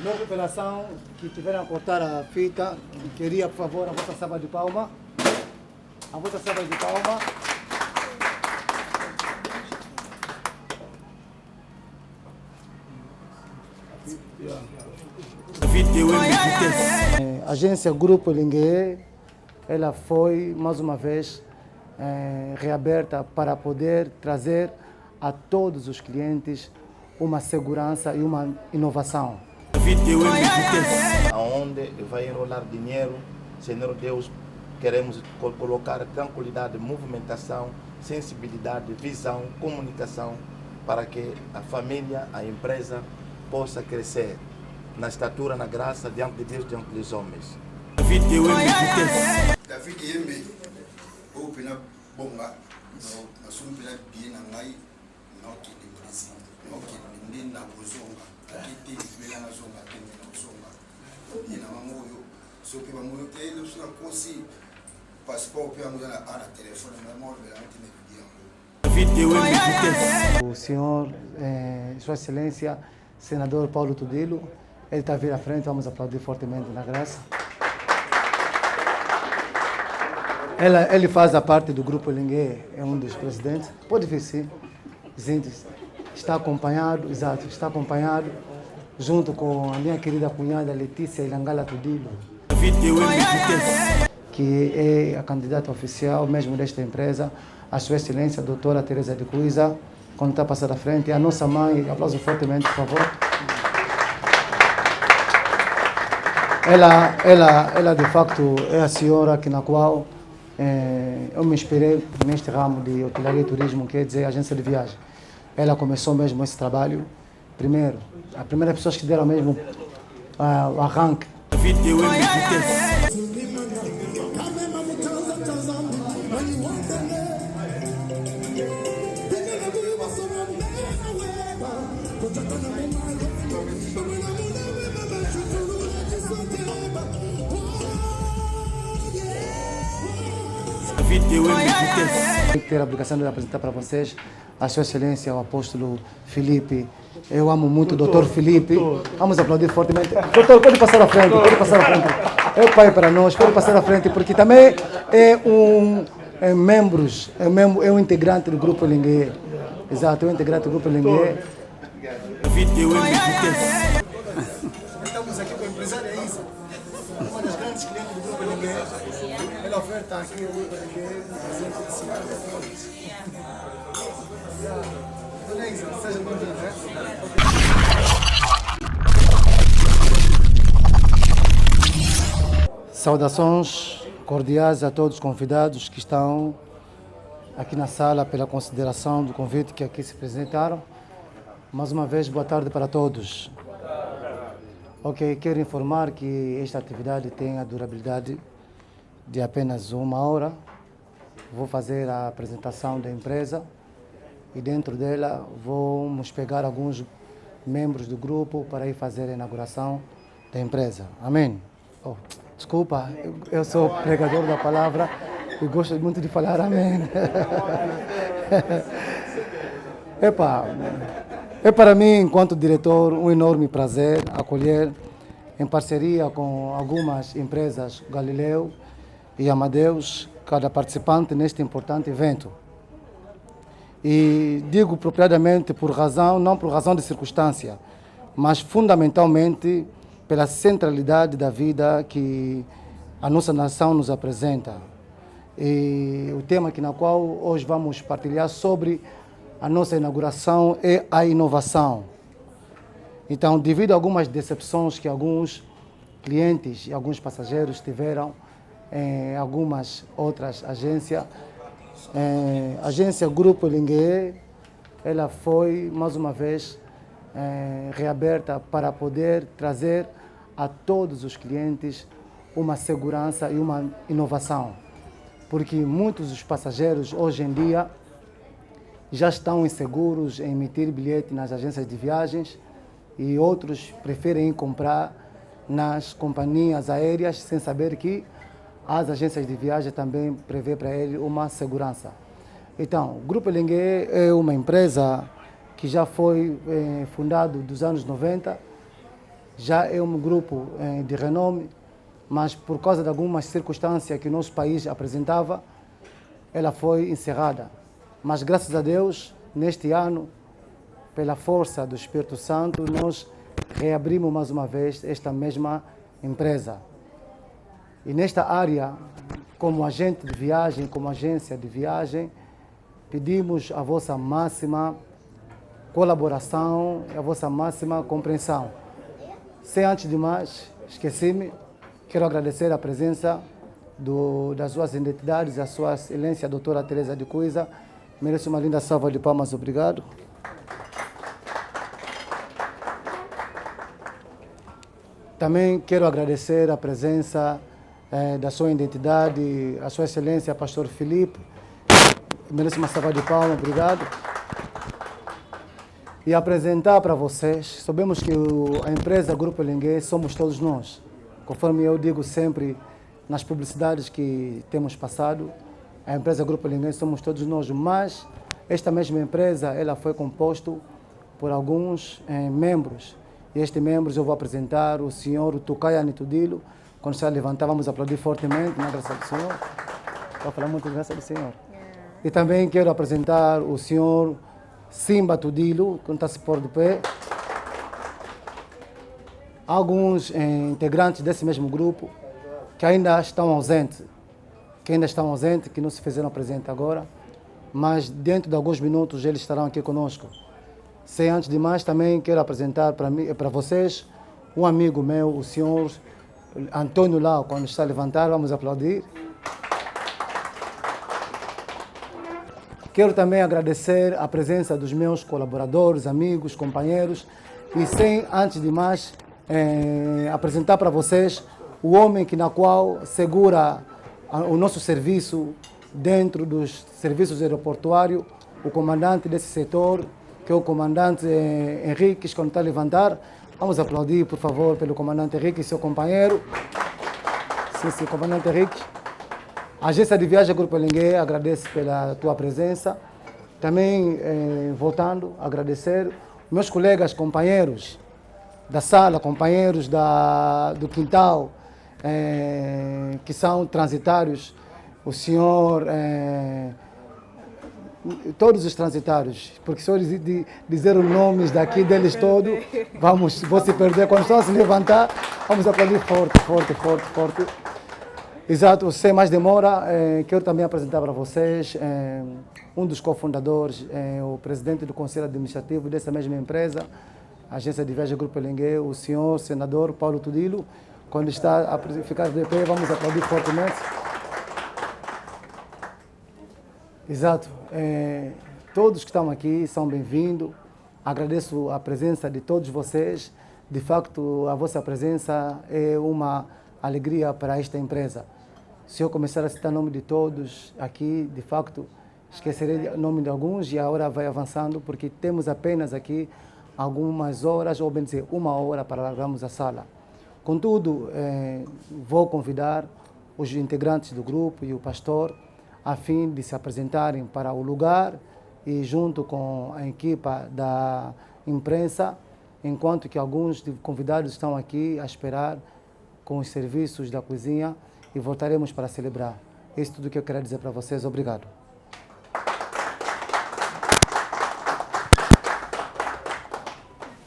Na população que tiveram a cortar a fita, queria, por favor, a vossa salva de palma. A vossa salva de palma. A agência Grupo Lingué, ela foi, mais uma vez, reaberta para poder trazer a todos os clientes uma segurança e uma inovação. Onde vai enrolar dinheiro, Senhor Deus, queremos colocar tranquilidade, movimentação, sensibilidade, visão, comunicação, para que a família, a empresa possa crescer na estatura, na graça, diante de Deus, diante dos homens. David Yembe, o pina bomba, no assunto pina bina ngai, no que de Brasil, no que de na bozonga, que tem bela na zonga, tem na zonga. E na mamoyo, so que mamoyo que ele só consi, passport pia mulher na telefone, na mamoyo bela não tem O senhor, Sua Excelência, Senador Paulo Tudilo, ele está a vir à frente, vamos aplaudir fortemente na graça. Ele faz a parte do Grupo Lingué, é um dos presidentes. Pode vir sim. Está acompanhado, exato, está acompanhado junto com a minha querida cunhada Letícia Ilangala Tudilo, que é a candidata oficial mesmo desta empresa, a Sua Excelência, a doutora Teresa de Cuiza, quando está passando à frente, a nossa mãe, aplauso fortemente, por favor. Ela de facto é a senhora que na qual eu me inspirei neste ramo de hotelaria e turismo, quer dizer, agência de viagem. Ela começou mesmo esse trabalho, a primeira pessoa que deram mesmo o arranque. Ter a obrigação de apresentar para vocês a Sua Excelência, o apóstolo Felipe. Eu amo muito o doutor Felipe. Vamos aplaudir fortemente. Doutor, pode passar à frente, pode passar à frente. É o pai para nós, pode passar à frente, porque também é um integrante do Grupo Lingué. Exato, é um integrante do Grupo Lingué. Estamos aqui com a empresária Isa, uma das grandes clientes do Grupo Lingué. Ela oferta aqui o Grupo Lingué, presente de 50 dólares. Dona Isa, seja bem-vinda. Saudações cordiais a todos os convidados que estão aqui na sala pela consideração do convite que aqui se apresentaram. Mais uma vez, boa tarde para todos. Ok, quero informar que esta atividade tem a durabilidade de apenas 1 hora. Vou fazer a apresentação da empresa e dentro dela vamos pegar alguns membros do grupo para ir fazer a inauguração da empresa. Amém? Oh, desculpa, eu sou pregador da palavra e gosto muito de falar amém. É para mim, enquanto diretor, um enorme prazer acolher, em parceria com algumas empresas, Galileu e Amadeus, cada participante neste importante evento. E digo propriamente não por razão de circunstância, mas fundamentalmente pela centralidade da vida que a nossa nação nos apresenta. E o tema na qual hoje vamos partilhar sobre a nossa inauguração é a inovação. Então, devido a algumas decepções que alguns clientes e alguns passageiros tiveram em algumas outras agências, a agência Grupo Lingué, ela foi, mais uma vez, reaberta para poder trazer a todos os clientes uma segurança e uma inovação. Porque muitos dos passageiros, hoje em dia, já estão inseguros em emitir bilhete nas agências de viagens e outros preferem comprar nas companhias aéreas sem saber que as agências de viagem também prevê para ele uma segurança. Então, o Grupo Lingué é uma empresa que já foi fundado dos anos 90, já é um grupo de renome, mas por causa de algumas circunstâncias que o nosso país apresentava, ela foi encerrada. Mas graças a Deus, neste ano, pela força do Espírito Santo, nós reabrimos mais uma vez esta mesma empresa. E nesta área, como agente de viagem, como agência de viagem, pedimos a vossa máxima colaboração e a vossa máxima compreensão. Sem antes de mais, esqueci-me, quero agradecer a presença das suas entidades, a sua excelência, a doutora Teresa de Cuiza. Merece uma linda salva de palmas, obrigado. Também quero agradecer a presença da sua entidade, a sua excelência, pastor Filipe. Merece uma salva de palmas, obrigado. E apresentar para vocês, sabemos que a empresa Grupo Elengue somos todos nós. Conforme eu digo sempre nas publicidades que temos passado, a empresa Grupo Elengue somos todos nós, mas esta mesma empresa ela foi composta por alguns membros. E estes membros eu vou apresentar o senhor Tucaia Nitudilo. Quando se levantar, vamos aplaudir fortemente, na graça do Senhor. Vou falar muito graça do Senhor. E também quero apresentar o senhor Simba Tudilo, que está se pôr de pé. Alguns integrantes desse mesmo grupo que ainda estão ausentes, que não se fizeram presente agora, mas dentro de alguns minutos eles estarão aqui conosco. Sem antes de mais, também quero apresentar para vocês um amigo meu, o senhor Antônio Lau, quando está a levantar, vamos aplaudir. Quero também agradecer a presença dos meus colaboradores, amigos, companheiros e sem antes de mais apresentar para vocês o homem na qual segura o nosso serviço dentro dos serviços aeroportuários, o comandante desse setor, que é o comandante Henrique, quando está a levantar. Vamos aplaudir, por favor, pelo comandante Henrique e seu companheiro. Sim, comandante Henrique. A agência de viagem Grupo Elengue agradece pela tua presença. Também, voltando, agradecer meus colegas, companheiros da sala, companheiros do quintal, que são transitários. O senhor, todos os transitários, porque se eu dizer os nomes daqui deles todos, vou se perder. Quando estão a se levantar, vamos aplaudir forte. Exato, sem mais demora, quero também apresentar para vocês um dos cofundadores, o presidente do Conselho Administrativo dessa mesma empresa, a Agência de Viagem Grupo Elengue, o senhor senador Paulo Tudilo. Quando está a ficar de pé, vamos aplaudir fortemente. Exato, todos que estão aqui são bem-vindos. Agradeço a presença de todos vocês. De facto, a vossa presença é uma alegria para esta empresa. Se eu começar a citar o nome de todos aqui, de facto, esquecerei o nome de alguns e a hora vai avançando, porque temos apenas aqui algumas horas, ou bem dizer, 1 hora para largarmos a sala. Contudo, vou convidar os integrantes do grupo e o pastor a fim de se apresentarem para o lugar e junto com a equipa da imprensa, enquanto que alguns convidados estão aqui a esperar com os serviços da cozinha e voltaremos para celebrar. É isso tudo que eu quero dizer para vocês. Obrigado.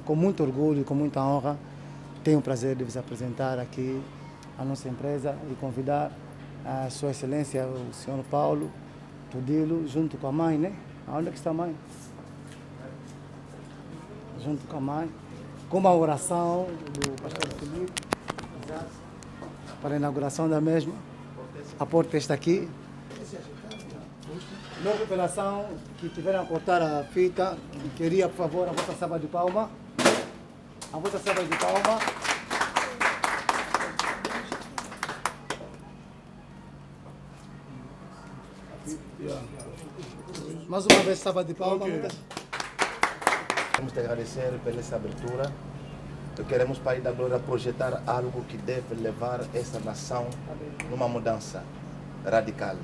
Com muito orgulho e com muita honra, tenho o prazer de vos apresentar aqui a nossa empresa e convidar a Sua Excelência, o senhor Paulo Tudilo, junto com a mãe, né? Onde é que está a mãe? Junto com a mãe, com uma oração do pastor Filipe, para a inauguração da mesma. A porta está aqui. Logo pela ação que tiveram a cortar a fita, queria, por favor, a vossa salva de palma. A vossa salva de palma. Mais uma vez, salva de palma. Queremos te agradecer pela essa abertura. Queremos, Pai da Glória, projetar algo que deve levar essa nação numa mudança radical.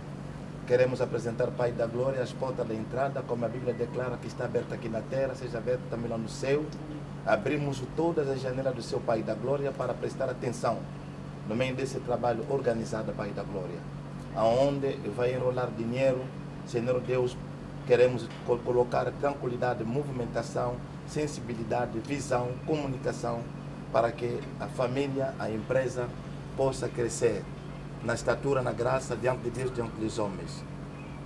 queremos apresentar Pai da Glória as portas da entrada, como a Bíblia declara que está aberta aqui na terra, seja aberta também lá no céu. Abrimos todas as janelas do seu Pai da Glória para prestar atenção no meio desse trabalho organizado, Pai da Glória, aonde vai enrolar dinheiro. Senhor Deus, queremos colocar tranquilidade, movimentação, sensibilidade, visão, comunicação, para que a família, a empresa possa crescer na estatura, na graça, diante de Deus, diante dos homens.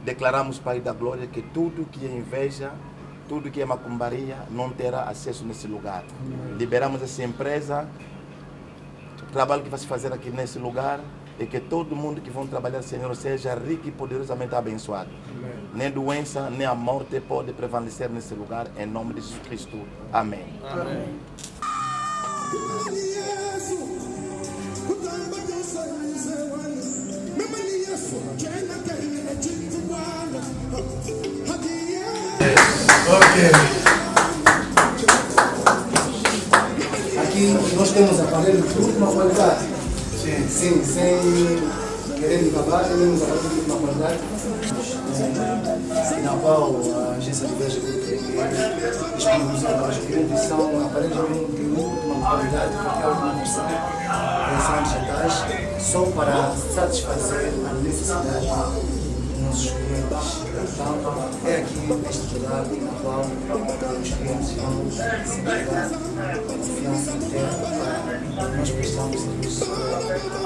Declaramos, Pai da Glória, que tudo que é inveja, tudo que é macumbaria, não terá acesso nesse lugar. Liberamos essa empresa, o trabalho que vai se fazer aqui nesse lugar, e que todo mundo que vão trabalhar, Senhor, seja rico e poderosamente abençoado. Amém. Nem doença, nem a morte pode prevalecer nesse lugar, em nome de Jesus Cristo. Amém. Amém. Aqui nós temos aparelhos de última qualidade. Sim, sem querer me babar, temos aparelhos de última qualidade. Na qual a agência de viagem disponibiliza para os clientes, são aparelhos de última qualidade, porque é a última versão, são digitais, só para satisfazer a necessidade dos nossos clientes. Então, é aqui neste lugar na qual os clientes vão se entregar confiança inteira para nós prestarmos serviço. Obrigado.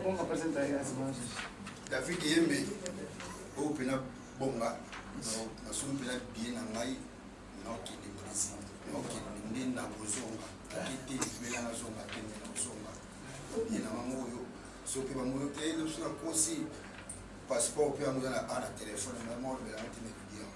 Vamos apresentar aí as imagens. David Yembe, o pena bonga, na sua pena bem na ngai, não que de Brasil, não que nem na bozonga, que tem bela na zonga, tem na zonga. E na mamoyo, so que mamoyo tem no sua cosi, passport pela mulher na ana telefone, na mamoyo bela não tem vídeo.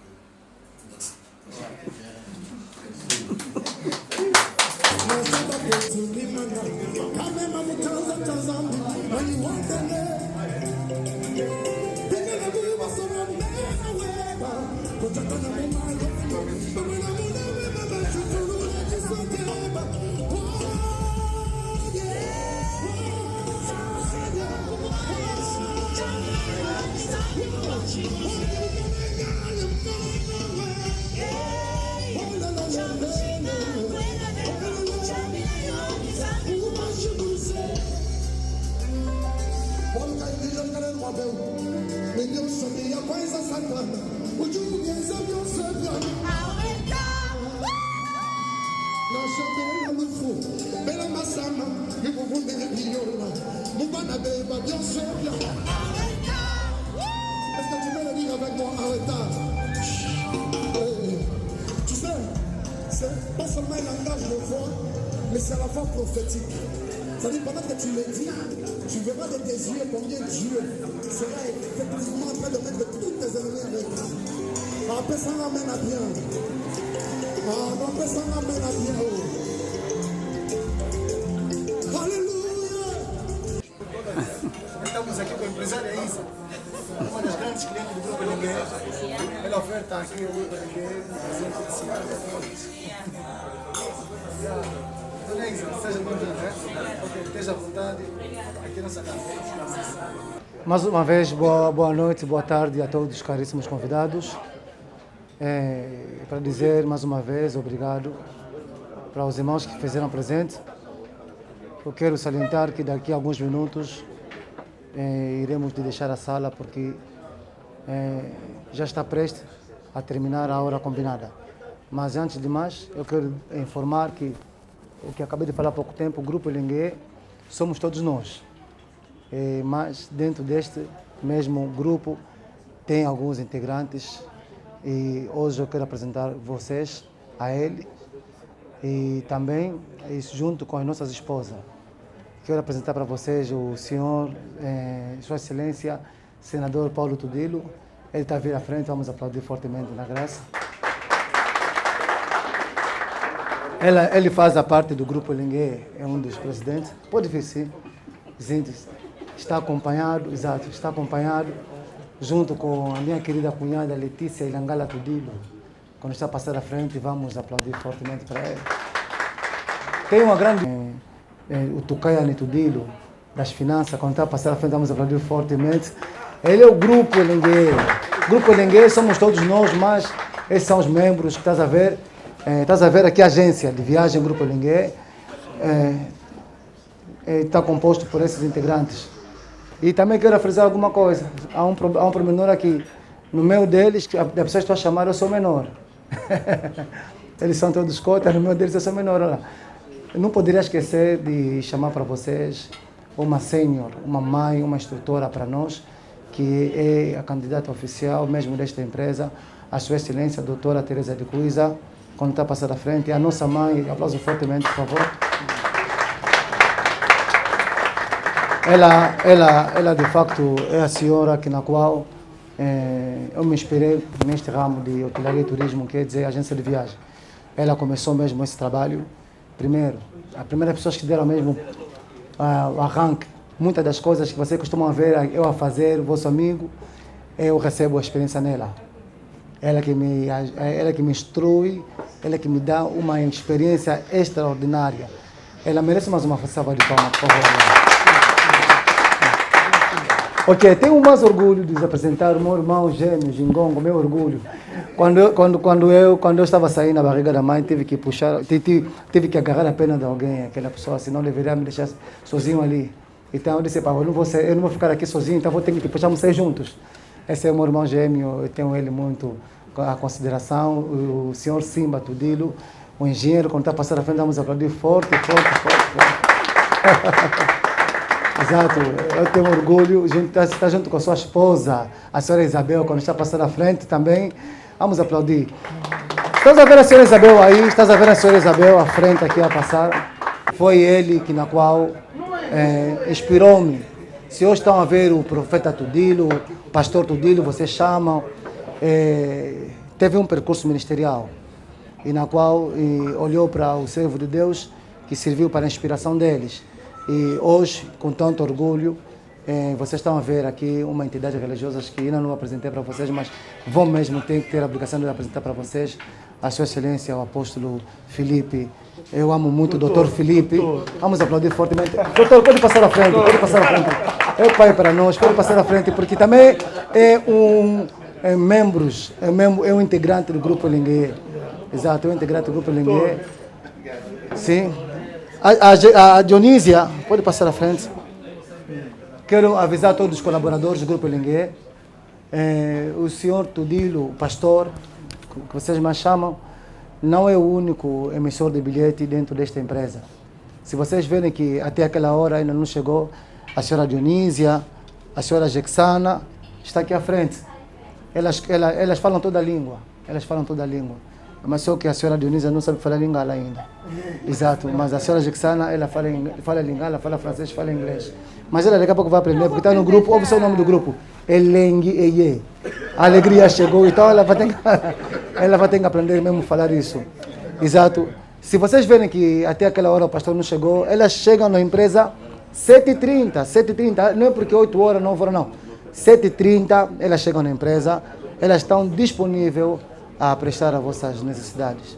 Tu sais, c'est pas seulement un langage de voix, mais c'est la voix prophétique. C'est-à-dire, pendant que tu le dis, tu verras de tes yeux combien Dieu sera effectivement en train de mettre tous tes ennemis avec toi. Après ça, l'amène à bien. Estamos aqui com a empresária Isa, uma das grandes clientes do Grupo Elengue. Ela oferta aqui o Grupo Elengue, um presente de cidade a todos. Dona Isa, seja bem-vinda, né? Ok, esteja à vontade, aqui na nossa casa. Mais uma vez, boa noite, boa tarde a todos os caríssimos convidados. Para dizer mais uma vez obrigado para os irmãos que fizeram presente. Eu quero salientar que daqui a alguns minutos iremos deixar a sala porque já está prestes a terminar a hora combinada. Mas antes de mais, eu quero informar que o que acabei de falar há pouco tempo, o Grupo Elengue, somos todos nós. Mas dentro deste mesmo grupo tem alguns integrantes e hoje eu quero apresentar vocês a ele e também junto com as nossas esposas. Quero apresentar para vocês o senhor, Sua Excelência, Senador Paulo Tudilo. Ele está a vir à frente, vamos aplaudir fortemente na graça. Ele faz a parte do Grupo Elengue, é um dos presidentes. Pode vir sim. Está acompanhado, exato, está acompanhado junto com a minha querida cunhada Letícia Ilangala Tudilo. Quando está a passar à frente, vamos aplaudir fortemente para ele. Tem uma grande... o Tucaiane Tudilo, das finanças, quando está a passar à frente, vamos aplaudir fortemente. Ele é o Grupo Elengue. Grupo Elengue somos todos nós, mas esses são os membros que estás a ver. Estás a ver aqui a agência de viagem Grupo Elengue. Está composto por esses integrantes. E também quero frisar alguma coisa. Há um pormenor aqui. No meio deles, a pessoa que estou a chamar, eu sou menor. Eles são todos cotas, no meio deles eu sou menor. Olha. Eu não poderia esquecer de chamar para vocês uma sênior, uma mãe, uma instrutora para nós, que é a candidata oficial mesmo desta empresa, a Sua Excelência, a doutora Teresa de Cuiza, quando está a passar à frente, a nossa mãe, aplauso fortemente, por favor. Ela de facto é a senhora na qual eu me inspirei neste ramo de hotelaria e turismo, quer dizer, agência de viagem. Ela começou mesmo esse trabalho. Primeiro, as primeiras pessoas que deram mesmo o arranque, muitas das coisas que vocês costumam ver eu a fazer, vosso amigo, eu recebo a experiência nela. Ela que me instrui, ela que me dá uma experiência extraordinária. Ela merece mais uma salva de palmas, por favor. Ok, tenho mais orgulho de lhes apresentar o meu irmão gêmeo, Gingongo, meu orgulho. Quando eu estava saindo da barriga da mãe, tive que agarrar a pena de alguém, aquela pessoa, senão deveria me deixar sozinho ali. Então eu disse, pá, eu não vou ficar aqui sozinho, então vou ter que puxar vocês juntos. Esse é o meu irmão gêmeo, eu tenho ele muito a consideração, o senhor Simba Tudilo, o engenheiro, quando está passando à frente, vamos aplaudir forte. Exato, eu tenho orgulho, está junto com a sua esposa, a senhora Isabel, quando está passando à frente também, vamos aplaudir. Estás a ver a senhora Isabel aí? Estás a ver a senhora Isabel à frente aqui a passar? Foi ele que na qual inspirou-me. Se hoje estão a ver o profeta Tudilo, o pastor Tudilo, vocês chamam, teve um percurso ministerial, e na qual olhou para o servo de Deus, que serviu para a inspiração deles. E hoje, com tanto orgulho, vocês estão a ver aqui uma entidade religiosa que ainda não apresentei para vocês, mas vou mesmo ter que ter a obrigação de apresentar para vocês a Sua Excelência, o apóstolo Felipe. Eu amo muito o doutor Felipe. Vamos aplaudir fortemente. Doutor, pode passar à frente, É o pai para nós, pode passar à frente, porque também é um integrante do Grupo Elengue. Exato, é um integrante do Grupo Elengue. Sim. A Dionísia, pode passar à frente. Quero avisar todos os colaboradores do Grupo Elengue. O senhor Tudilo, o pastor, que vocês mais chamam, não é o único emissor de bilhete dentro desta empresa. Se vocês verem que até aquela hora ainda não chegou, a senhora Dionísia, a senhora Jexana, está aqui à frente. Elas falam toda a língua. Mas só que a senhora Dionísia não sabe falar lingala ainda. Exato, mas a senhora Jexana, ela fala lingala, fala francês, fala inglês. Mas ela daqui a pouco vai aprender, porque está no grupo, ouve só o nome do grupo. Elengue Eye. A alegria chegou, então ela vai ter que aprender mesmo a falar isso. Exato. Se vocês verem que até aquela hora o pastor não chegou, elas chegam na empresa 7h30, 7h30, não é porque 8 horas, 9 horas, não. 7h30 elas chegam na empresa, elas estão disponíveis a prestar as vossas necessidades.